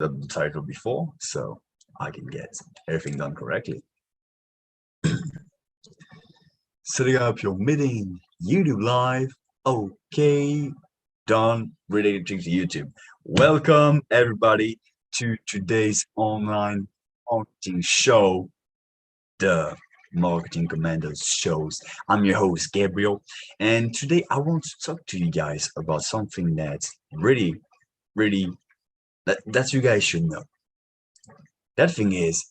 the title before, so I can get everything done correctly. Setting up your meeting, YouTube live. Okay, done. Related to YouTube. Welcome everybody to today's online marketing show, the Marketing Commandos shows. I'm your host Gabriel, and today I want to talk to you guys about something that's really that you guys should know. That thing is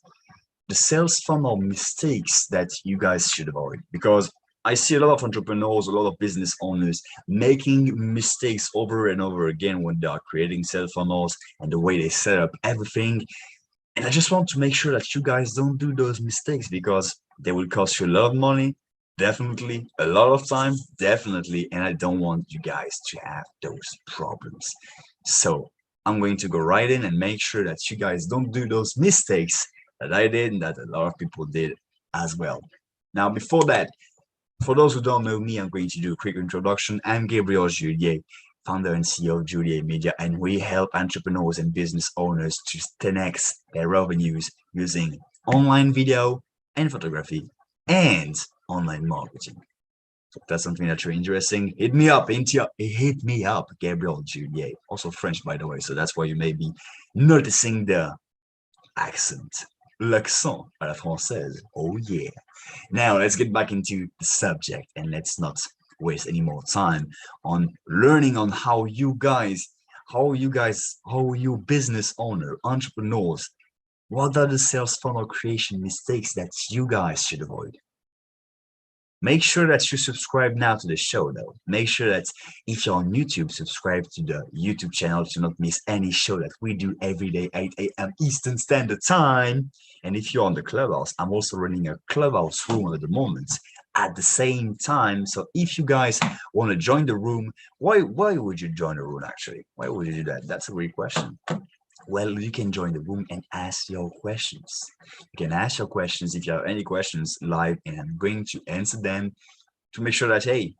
the sales funnel mistakes that you guys should avoid, because I see a lot of entrepreneurs, a lot of business owners making mistakes over and over again when they are creating sales funnels and the way they set up everything. And I just want to make sure that you guys don't do those mistakes, because they will cost you a lot of money, definitely, a lot of time, definitely, and I don't want you guys to have those problems. So I'm going to go right in and make sure that you guys don't do those mistakes that I did and that a lot of people did as well. Now, before that, for those who don't know me, I'm going to do a quick introduction. I'm Gabriel Julier, founder and CEO of Julier Media, and we help entrepreneurs and business owners to 10x their revenues using online video and photography and online marketing. So if that's something that you're interested in, hit me up, Gabriel Julier, also French, by the way, so that's why you may be noticing the accent. L'accent à la française. Oh yeah. Now let's get back into the subject and let's not waste any more time on learning on how you business owner, entrepreneurs, what are the sales funnel creation mistakes that you guys should avoid. Make sure that you subscribe now to the show, though. Make sure that if you're on YouTube, subscribe to the YouTube channel to not miss any show that we do every day, 8 a.m. Eastern Standard Time. And if you're on the Clubhouse, I'm also running a Clubhouse room at the moment at the same time. So if you guys want to join the room, why would you join the room, actually? Why would you do that? That's a great question. Well, you can join the room and ask your questions. You can ask your questions if you have any questions live, and I'm going to answer them to make sure that, hey,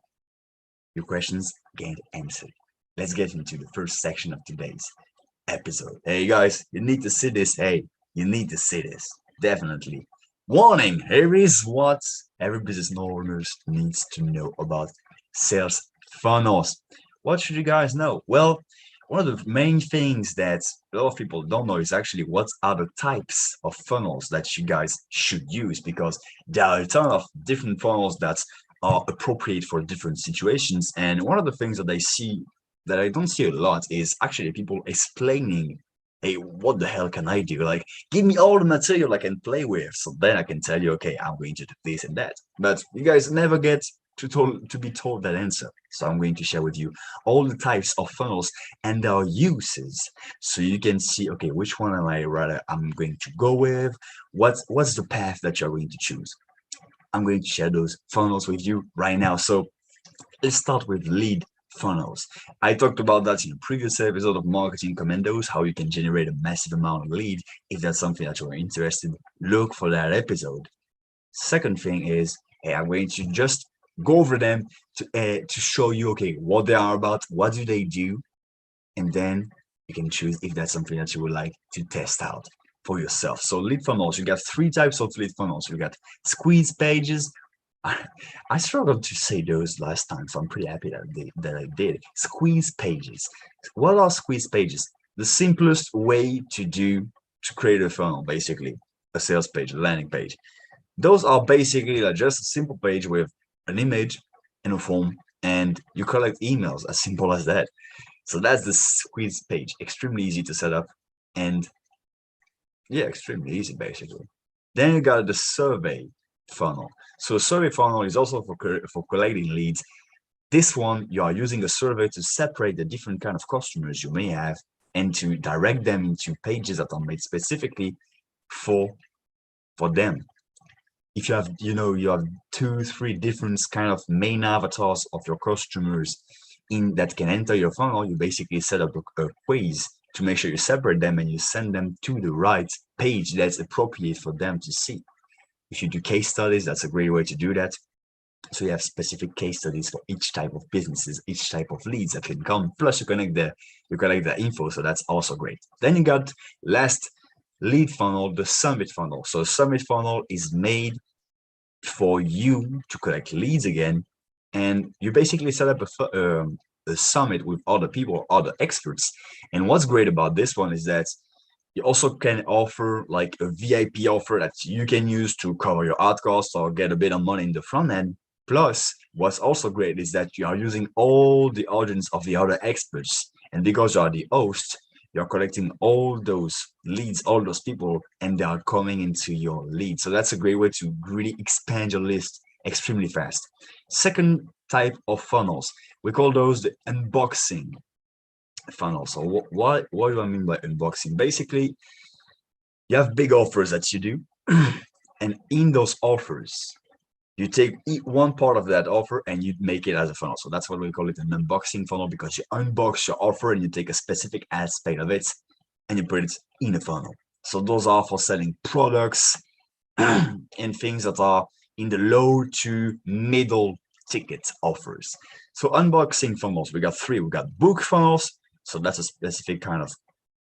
your questions get answered. Let's get into the first section of today's episode. Hey, guys, you need to see this. Hey, you need to see this. Definitely. Warning, here is what every business owner needs to know about sales funnels. What should you guys know? Well, one of the main things that a lot of people don't know is actually what are the types of funnels that you guys should use, because there are a ton of different funnels that are appropriate for different situations. And one of the things that I see that I don't see a lot is actually people explaining, hey, what the hell can I do? Like, give me all the material I can play with, so then I can tell you, okay, I'm going to do this and that. But you guys never get to be told that answer. So I'm going to share with you all the types of funnels and their uses, so you can see, okay, which one I'm going to go with, what's the path that you're going to choose. I'm going to share those funnels with you right now. So let's start with lead funnels. I talked about that in a previous episode of Marketing Commandos, how you can generate a massive amount of lead. If that's something that you're interested in, look for that episode. Second thing is, hey, I'm going to just go over them to show you, okay, what they are about, what do they do, and then you can choose if that's something that you would like to test out for yourself. So lead funnels, you got three types of lead funnels. You got squeeze pages. I struggled to say those last time, so I'm pretty happy that I did. Squeeze pages. What are squeeze pages? The simplest way to create a funnel, basically, a sales page, a landing page. Those are basically like just a simple page with an image and a form, and you collect emails, as simple as that. So that's the squeeze page. Extremely easy to set up, and yeah, extremely easy basically. Then you got the survey funnel. So a survey funnel is also for collecting leads. This one, you are using a survey to separate the different kind of customers you may have and to direct them into pages that are made specifically for them. If you have, you have 2-3 different kind of main avatars of your customers that can enter your funnel, you basically set up a quiz to make sure you separate them and you send them to the right page that's appropriate for them to see. If you do case studies, that's a great way to do that. So you have specific case studies for each type of businesses, each type of leads that can come. Plus you collect the info. So that's also great. Then you got last lead funnel, the summit funnel. So summit funnel is made for you to collect leads again. And you basically set up a summit with other people, other experts. And what's great about this one is that you also can offer like a VIP offer that you can use to cover your ad costs or get a bit of money in the front end. Plus, what's also great is that you are using all the audience of the other experts. And because you are the host, you're collecting all those leads, all those people, and they are coming into your lead. So that's a great way to really expand your list extremely fast. Second type of funnels, we call those the unboxing funnel. So what do I mean by unboxing? Basically, you have big offers that you do, and in those offers, you take one part of that offer and you make it as a funnel. So that's what we call it, an unboxing funnel, because you unbox your offer and you take a specific aspect of it and you put it in a funnel. So those are for selling products and things that are in the low to middle ticket offers. So unboxing funnels, we got three. We got book funnels. So that's a specific kind of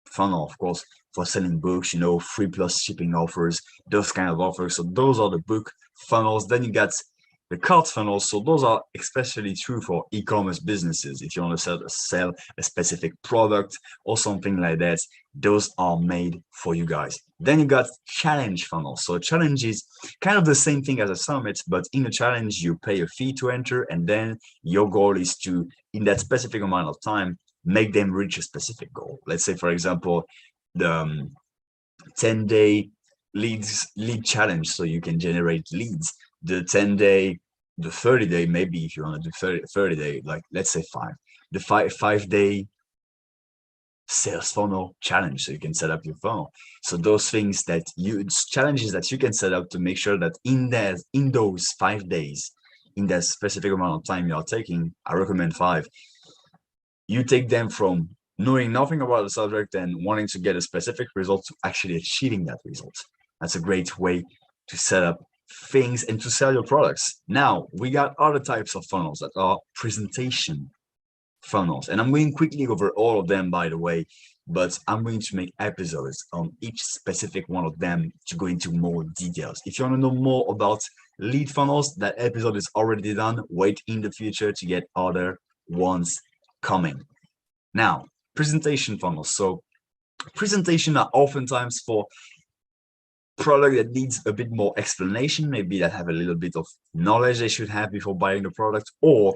funnel, of course, for selling books, you know, 3+ shipping offers, those kind of offers. So those are the book funnels. Then you got the cart funnels. So those are especially true for e-commerce businesses. If you want to sell a specific product or something like that, those are made for you guys. Then you got challenge funnels. So challenge is kind of the same thing as a summit, but in a challenge, you pay a fee to enter, and then your goal is to, in that specific amount of time, make them reach a specific goal. Let's say, for example, the 10-day lead challenge, so you can generate leads. The 10-day, the 30-day, maybe if you want to do 30-day, like let's say the 5-day sales funnel challenge, so you can set up your funnel. So those things that challenges that you can set up to make sure that in those 5 days, in that specific amount of time you're taking, I recommend 5, you take them from knowing nothing about the subject and wanting to get a specific result to actually achieving that result. That's a great way to set up things and to sell your products. Now, we got other types of funnels that are presentation funnels. And I'm going quickly over all of them, by the way, but I'm going to make episodes on each specific one of them to go into more details. If you want to know more about lead funnels, that episode is already done. Wait in the future to get other ones coming. Now, presentation funnels. So presentation are oftentimes for product that needs a bit more explanation, maybe that have a little bit of knowledge they should have before buying the product, or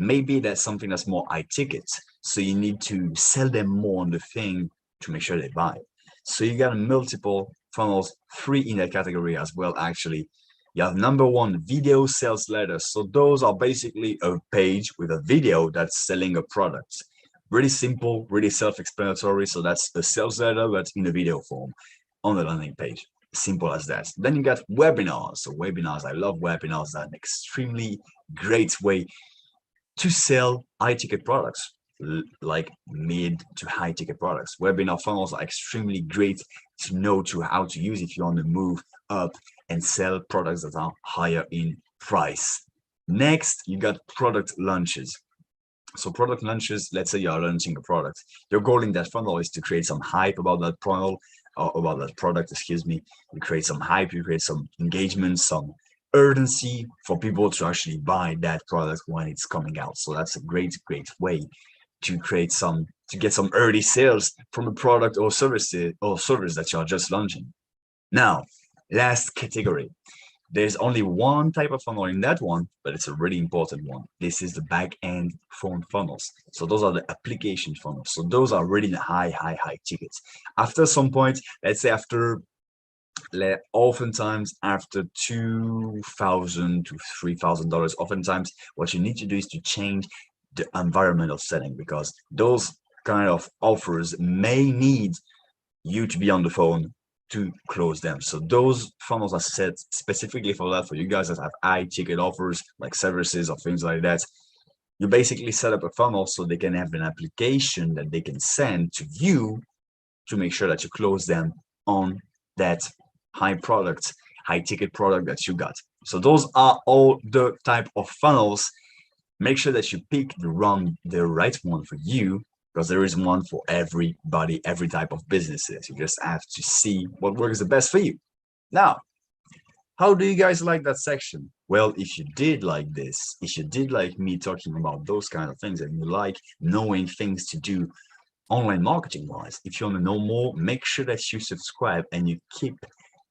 maybe that's something that's more high ticket. So you need to sell them more on the thing to make sure they buy. So you got multiple funnels, 3 in that category as well, actually. You have number 1, video sales letters. So those are basically a page with a video that's selling a product. Really simple, really self-explanatory. So that's a sales letter, but in a video form on the landing page. Simple as that. Then you got webinars. So webinars, I love webinars. They're an extremely great way to sell high-ticket products, like mid to high-ticket products. Webinar funnels are extremely great to know how to use if you want to move up and sell products that are higher in price. Next, you got product launches. So product launches, let's say you're launching a product. Your goal in that funnel is to create some hype about that product, excuse me. You create some hype, you create some engagement, some urgency for people to actually buy that product when it's coming out. So that's a great way to get some early sales from a product or service that you're just launching. Now, last category. There's only one type of funnel in that one, but it's a really important one. This is the back-end phone funnels. So those are the application funnels. So those are really high tickets. After some point, let's say oftentimes after $2,000 to $3,000, oftentimes what you need to do is to change the environment of selling, because those kind of offers may need you to be on the phone to close them. So those funnels are set specifically for that, for you guys that have high ticket offers like services or things like that. You basically set up a funnel so they can have an application that they can send to you to make sure that you close them on that high ticket product that you got. So those are all the type of funnels. Make sure that you pick the right one for you, because there is one for everybody, every type of businesses. You just have to see what works the best for you. Now, how do you guys like that section? Well, if you did like this, if you did like me talking about those kind of things, and you like knowing things to do online marketing wise, if you want to know more, make sure that you subscribe and you keep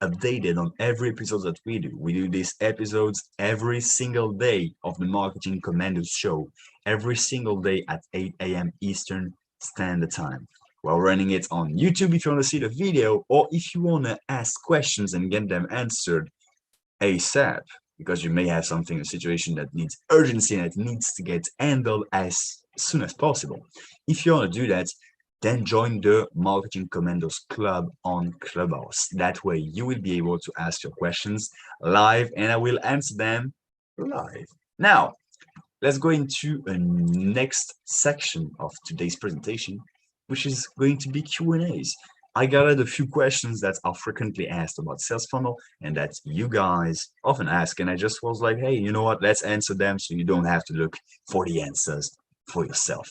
updated on every episode that we do. We do these episodes every single day of the Marketing Commandos show, every single day at 8 a.m. Eastern Standard Time. We're running it on YouTube if you want to see the video, or if you want to ask questions and get them answered ASAP, because you may have something, a situation that needs urgency and it needs to get handled as soon as possible. If you want to do that, then join the Marketing Commandos Club on Clubhouse. That way you will be able to ask your questions live and I will answer them live. Now, let's go into a next section of today's presentation, which is going to be Q&As. I gathered a few questions that are frequently asked about sales funnel and that you guys often ask. And I just was like, hey, you know what? Let's answer them so you don't have to look for the answers for yourself.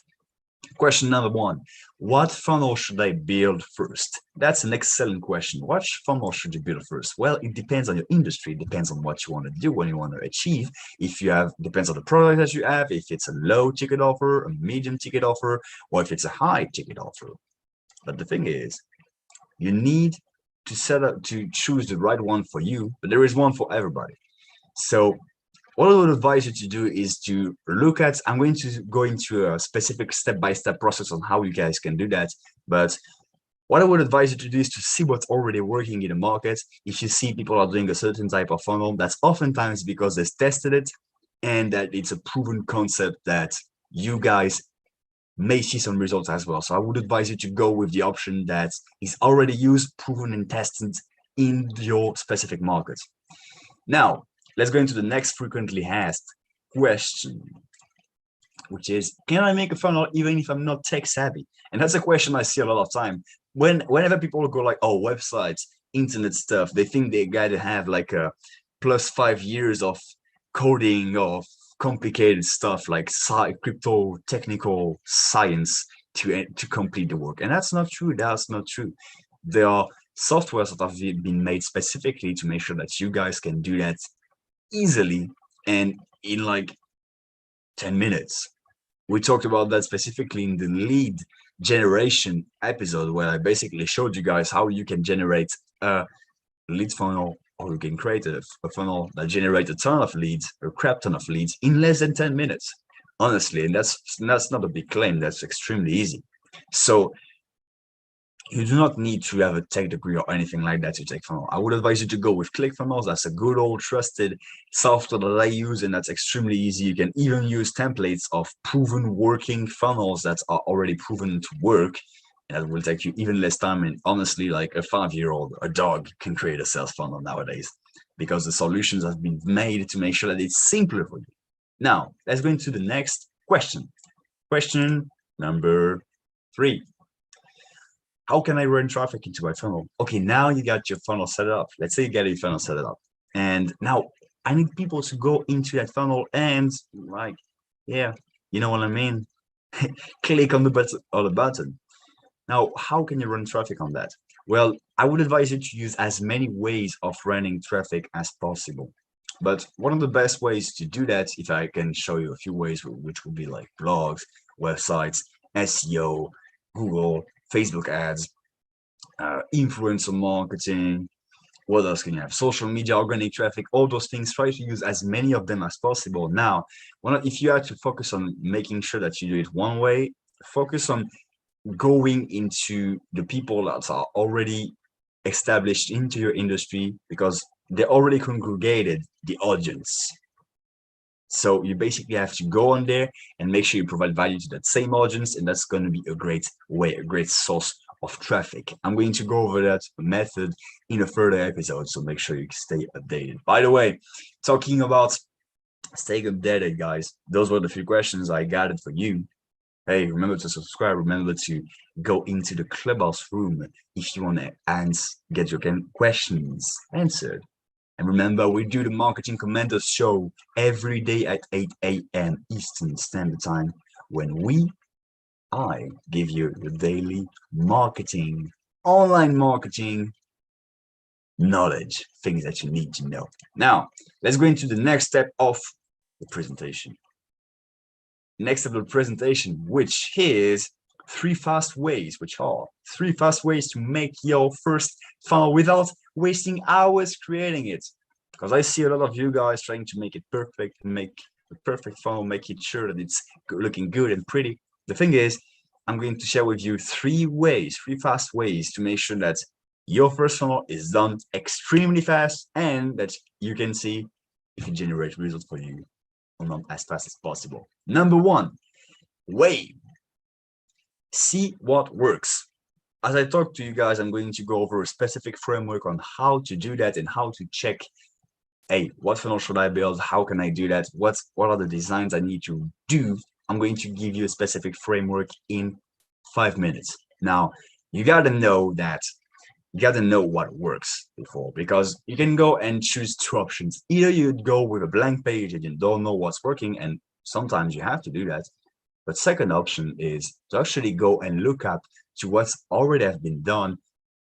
Question number one, what funnel should I build first? That's an excellent question. What funnel should you build first? Well, it depends on your industry. It depends on what you want to do, what you want to achieve. If you have, depends on the product that you have, if it's a low ticket offer, a medium ticket offer, or if it's a high ticket offer. But the thing is, you need to choose the right one for you, but there is one for everybody. So what I would advise you to do is to look at, I'm going to go into a specific step-by-step process on how you guys can do that. But what I would advise you to do is to see what's already working in the market. If you see people are doing a certain type of funnel, that's oftentimes because they've tested it and that it's a proven concept that you guys may see some results as well. So I would advise you to go with the option that is already used, proven, and tested in your specific market. Now, let's go into the next frequently asked question, which is, can I make a funnel even if I'm not tech savvy? And that's a question I see a lot of time. Whenever people go like, oh, websites, internet stuff, they think they got to have like a +5 years of coding, of complicated stuff like crypto technical science to complete the work. And that's not true. That's not true. There are softwares that have been made specifically to make sure that you guys can do that easily and in like 10 minutes. We talked about that specifically in the lead generation episode, where I basically showed you guys how you can generate a lead funnel, or you can create a funnel that generates a ton of leads, a crap ton of leads in less than 10 minutes, honestly. And that's not a big claim. That's extremely easy. So you do not need to have a tech degree or anything like that to take funnel. I would advise you to go with ClickFunnels. That's a good old trusted software that I use, and that's extremely easy. You can even use templates of proven working funnels that are already proven to work, and that will take you even less time. And honestly, like a 5-year-old, a dog can create a sales funnel nowadays, because the solutions have been made to make sure that it's simpler for you. Now, let's go into the next question. Question number 3. How can I run traffic into my funnel? Okay, now you got your funnel set up. Let's say you get your funnel set up. And now I need people to go into that funnel and like, yeah, you know what I mean? Click on the button. Now, how can you run traffic on that? Well, I would advise you to use as many ways of running traffic as possible. But one of the best ways to do that, if I can show you a few ways, which would be like blogs, websites, SEO, Google, Facebook ads, influencer marketing. What else can you have? Social media, organic traffic, all those things. Try to use as many of them as possible. Now, if you have to focus on making sure that you do it one way, focus on going into the people that are already established into your industry, because they already congregated the audience. So you basically have to go on there and make sure you provide value to that same audience, and that's going to be a great way, a great source of traffic. I'm going to go over that method in a further episode, so make sure you stay updated. By the way, talking about staying updated, guys, those were the few questions I gathered for you. Hey, remember to subscribe. Remember to go into the Clubhouse room if you want to get your questions answered. And remember, we do the Marketing Commandos show every day at 8 a.m. Eastern Standard Time when I give you the daily marketing, online marketing knowledge, things that you need to know. Now, let's go into the next step of the presentation. Next step of the presentation, which is three fast ways to make your first funnel without wasting hours creating it. Because I see a lot of you guys trying to make it perfect, make the perfect funnel, make it sure that it's looking good and pretty. The thing is, I'm going to share with you three fast ways to make sure that your first funnel is done extremely fast and that you can see if it generates results for you or not as fast as possible. Number one, way. See what works. As I talk to you guys, I'm going to go over a specific framework on how to do that and how to check, hey, what funnel should I build? How can I do that? What are the designs I need to do? I'm going to give you a specific framework in 5 minutes. Now, you got to know what works before, because you can go and choose two options. Either you'd go with a blank page and you don't know what's working, and sometimes you have to do that. But second option is to actually go and look up to what's already have been done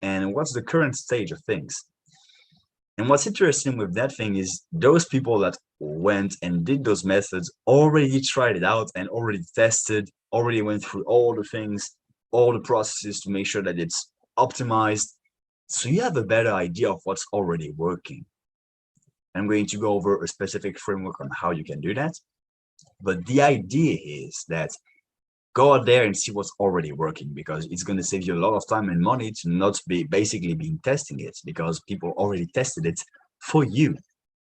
and what's the current stage of things. And what's interesting with that thing is those people that went and did those methods already tried it out and already tested, already went through all the things, all the processes to make sure that it's optimized. So you have a better idea of what's already working. I'm going to go over a specific framework on how you can do that. But the idea is that go out there and see what's already working, because it's going to save you a lot of time and money to not be basically being testing it, because people already tested it for you.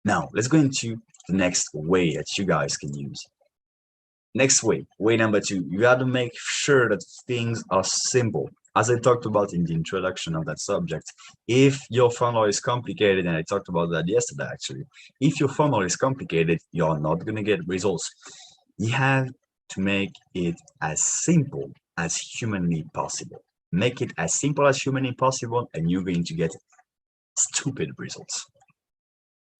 Now, let's go into the next way that you guys can use. Next way number two, you got to make sure that things are simple. As I talked about in the introduction of that subject, if your funnel is complicated, and I talked about that yesterday actually, if your funnel is complicated, you're not going to get results. You have to make it as simple as humanly possible. Make it as simple as humanly possible, and you're going to get stupid results.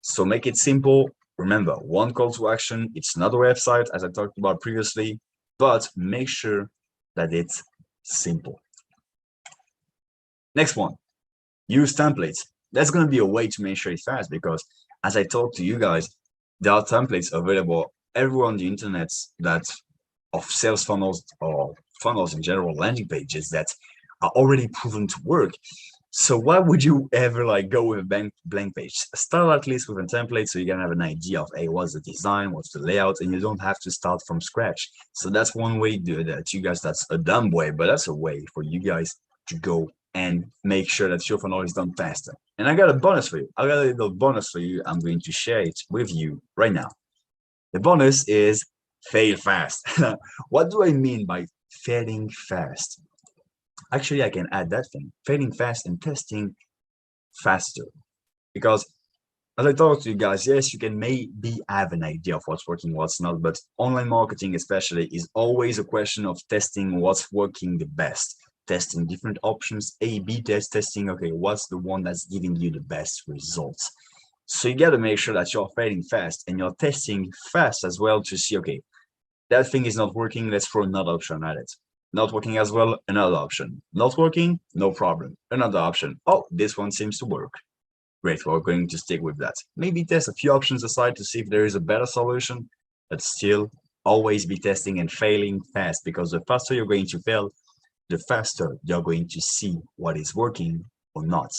So make it simple. Remember, one call to action. It's not a website, as I talked about previously, but make sure that it's simple. Next one, use templates. That's going to be a way to make sure it's fast, because as I talked to you guys, there are templates available everywhere on the internet that of sales funnels or funnels in general, landing pages that are already proven to work. So why would you ever go with a blank page? Start at least with a template so you can have an idea of, hey, what's the design, what's the layout, and you don't have to start from scratch. So that's one way that you guys, that's a dumb way, but that's a way for you guys to go and make sure that your funnel is done faster. And I got a bonus for you. I got a little bonus for you. I'm going to share it with you right now. The bonus is fail fast. What do I mean by failing fast? Actually, I can add that thing, failing fast and testing faster. Because as I talk to you guys, yes, you can maybe have an idea of what's working, what's not, but online marketing especially is always a question of testing what's working the best, testing different options, A/B testing, okay, what's the one that's giving you the best results? So you got to make sure that you're failing fast and you're testing fast as well to see, okay, that thing is not working, let's throw another option at it. Not working as well, another option. Not working, no problem, another option. Oh, this one seems to work. Great, we're going to stick with that. Maybe test a few options aside to see if there is a better solution, but still always be testing and failing fast, because the faster you're going to fail, the faster you're going to see what is working or not.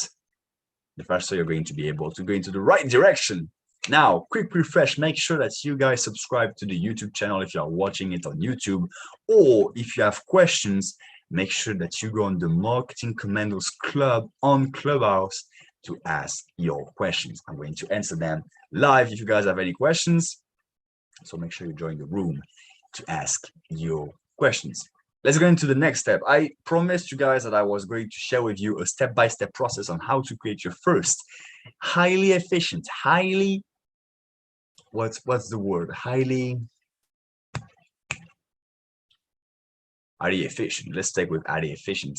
The faster you're going to be able to go into the right direction. Now, quick refresh, make sure that you guys subscribe to the YouTube channel if you are watching it on YouTube, or if you have questions, make sure that you go on the Marketing Commandos Club on Clubhouse to ask your questions. I'm going to answer them live if you guys have any questions. So make sure you join the room to ask your questions. Let's go into the next step. I promised you guys that I was going to share with you a step-by-step process on how to create your first highly efficient, what's the word? Highly efficient. Let's stick with highly efficient.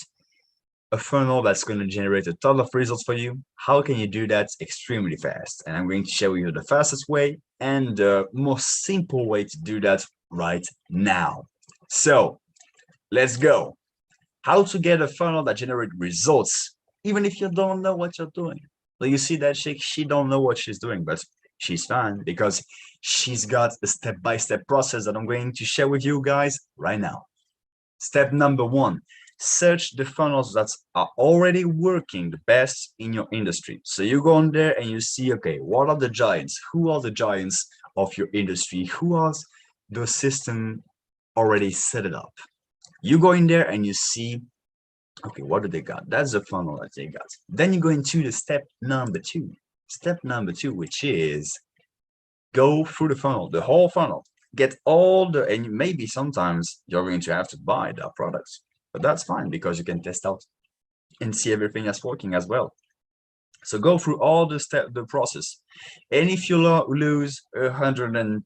a funnel that's going to generate a ton of results for you, how can you do that extremely fast? And I'm going to show you the fastest way and the most simple way to do that right now. So let's go. How to get a funnel that generates results, even if you don't know what you're doing. So you see that she don't know what she's doing, but she's fine because she's got a step-by-step process that I'm going to share with you guys right now. Step number one, search the funnels that are already working the best in your industry. So you go on there and you see, okay, what are the giants? Who are the giants of your industry? Who has the system already set it up? You go in there and you see, okay, what do they got? That's the funnel that they got. Then you go into the step number two. Step number two, which is go through the funnel, the whole funnel. Get all the, and maybe sometimes you're going to have to buy their products, but that's fine because you can test out and see everything that's working as well. So go through all the process. And if you lose $110,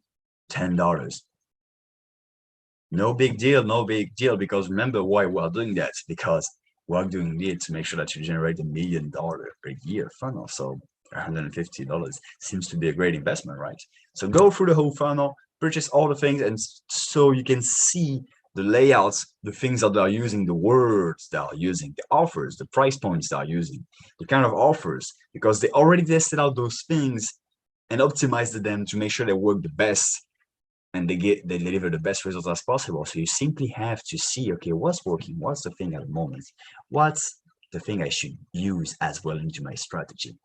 no big deal, because remember why we're doing that, because we're doing it to make sure that you generate $1 million per year funnel. So $150 seems to be a great investment, right? So go through the whole funnel, purchase all the things, and so you can see the layouts, the things that they are using, the words they are using, the offers, the price points they are using, the kind of offers, because they already tested out those things and optimized them to make sure they work the best and they deliver the best results as possible. So you simply have to see, okay, what's working, what's the thing at the moment, what's the thing I should use as well into my strategy.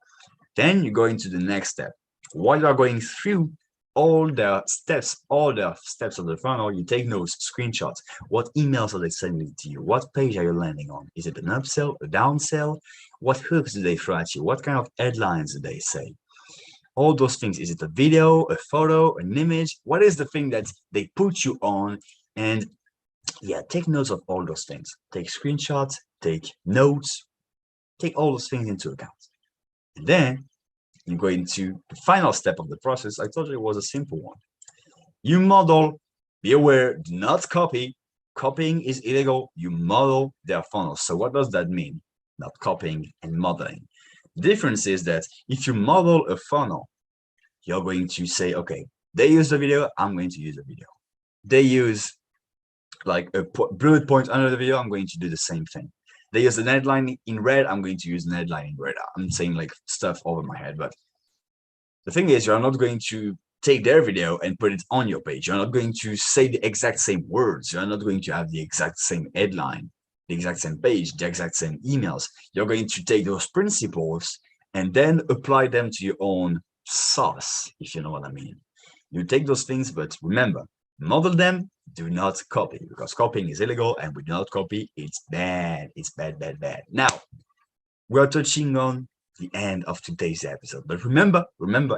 Then you go into the next step. While you are going through all the steps of the funnel, you take notes, screenshots. What emails are they sending to you? What page are you landing on? Is it an upsell, a downsell? What hooks do they throw at you? What kind of headlines do they say? All those things. Is it a video, a photo, an image? What is the thing that they put you on? And yeah, take notes of all those things. Take screenshots, take notes, take all those things into account. And then you go into the final step of the process. I told you it was a simple one. You model, be aware, do not copy. Copying is illegal. You model their funnels. So what does that mean? Not copying and modeling. The difference is that if you model a funnel, you're going to say, okay, they use the video, I'm going to use the video. They use like a bullet point under the video, I'm going to do the same thing. They use an headline in red, I'm going to use an headline in red. I'm saying like stuff over my head, but the thing is, you're not going to take their video and put it on your page. You're not going to say the exact same words. You're not going to have the exact same headline, the exact same page, the exact same emails. You're going to take those principles and then apply them to your own sauce, if you know what I mean. You take those things, but remember, model them, do not copy, because copying is illegal, and we do not copy. It's bad. It's bad, bad, bad. Now, we are touching on the end of today's episode. But remember,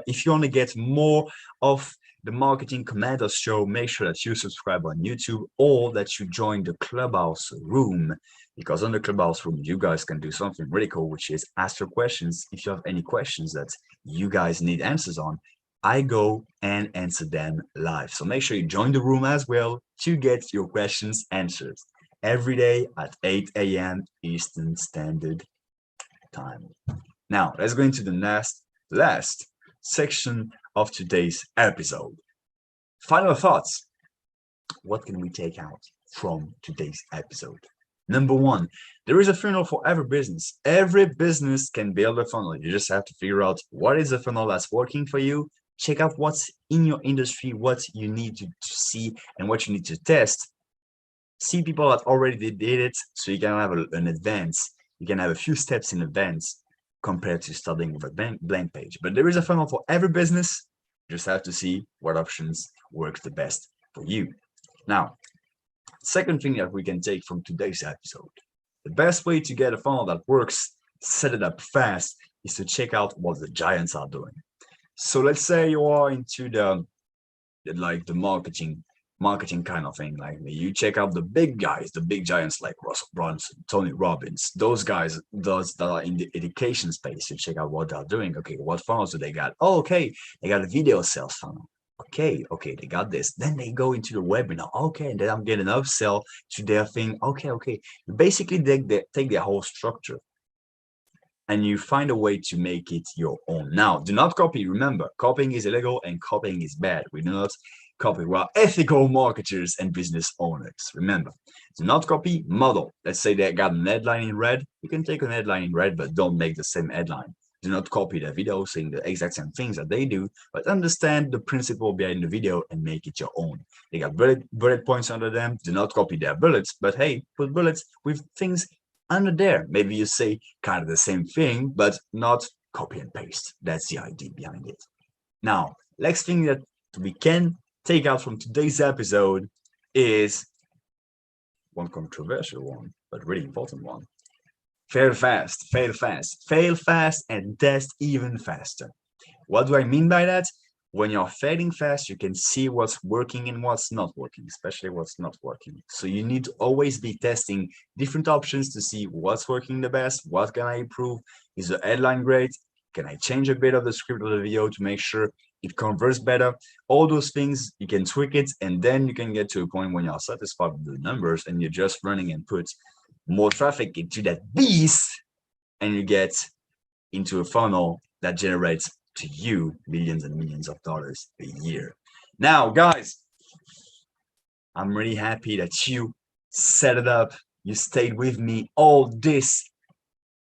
if you want to get more of the Marketing Commandos show, make sure that you subscribe on YouTube or that you join the Clubhouse room, because on the Clubhouse room, you guys can do something really cool, which is ask your questions. If you have any questions that you guys need answers on, I go and answer them live. So make sure you join the room as well to get your questions answered every day at 8 a.m. Eastern Standard Time. Now, let's go into the last section of today's episode. Final thoughts. What can we take out from today's episode? Number one, there is a funnel for every business. Every business can build a funnel. You just have to figure out what is the funnel that's working for you. Check out what's in your industry, what you need to see, and what you need to test. See people that already did it, so you can have an advance. You can have a few steps in advance compared to starting with a blank page. But there is a funnel for every business. You just have to see what options work the best for you. Now, second thing that we can take from today's episode, the best way to get a funnel that works, set it up fast, is to check out what the giants are doing. So let's say you are into the marketing kind of thing. Like you check out the big guys, the big giants like Russell Brunson, Tony Robbins, those guys, those that are in the education space. You check out what they're doing. Okay, what funnels do they got? Oh, okay, they got a video sales funnel. Okay, they got this. Then they go into the webinar. Okay, and then I'm getting an upsell to their thing. Okay. Basically, they take their whole structure and you find a way to make it your own. Now, do not copy. Remember, copying is illegal and copying is bad. We do not copy. We are ethical marketers and business owners. Remember, do not copy, model. Let's say they got an headline in red. You can take an headline in red, but don't make the same headline. Do not copy the video saying the exact same things that they do, but understand the principle behind the video and make it your own. They got bullet points under them. Do not copy their bullets, but hey, put bullets with things under there. Maybe you say kind of the same thing, but not copy and paste. That's the idea behind it. Now, next thing that we can take out from today's episode is one controversial one, but really important one. Fail fast, and test even faster. What do I mean by that? When you're failing fast, you can see what's working and what's not working, especially what's not working. So you need to always be testing different options to see what's working the best, what can I improve, is the headline great, can I change a bit of the script of the video to make sure it converts better. All those things, you can tweak it, and then you can get to a point when you're satisfied with the numbers and you're just running and put more traffic into that beast, and you get into a funnel that generates to you millions and millions of dollars a year. Now, guys, I'm really happy that you set it up. You stayed with me all this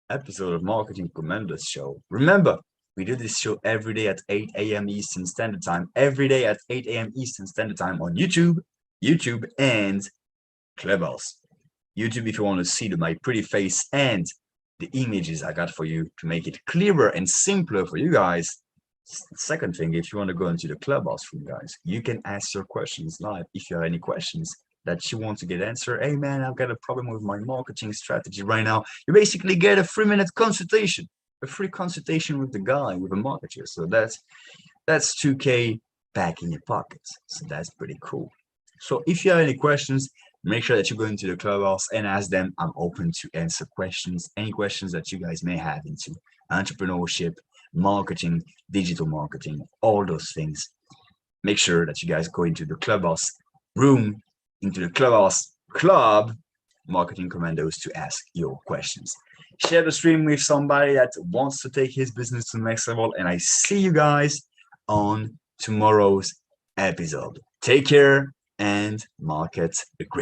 episode of Marketing Commandos show. Remember, we do this show every day at 8 a.m. Eastern Standard Time. Every day at 8 a.m. Eastern Standard Time on YouTube, and Clubhouse. YouTube, if you want to see my pretty face and the images I got for you to make it clearer and simpler for you guys. Second thing, if you want to go into the Clubhouse room, guys, you can ask your questions live. If you have any questions that you want to get answered, hey man, I've got a problem with my marketing strategy right now. You basically get a 3-minute consultation, a free consultation with the guy, with a marketer. So that's $2K back in your pocket. So that's pretty cool. So if you have any questions, make sure that you go into the Clubhouse and ask them. I'm open to answer questions, any questions that you guys may have into entrepreneurship, marketing, digital marketing, all those things. Make sure that you guys go into the Clubhouse room, into the Clubhouse club, Marketing Commandos, to ask your questions. Share the stream with somebody that wants to take his business to the next level, and I see you guys on tomorrow's episode. Take care and market aggressively.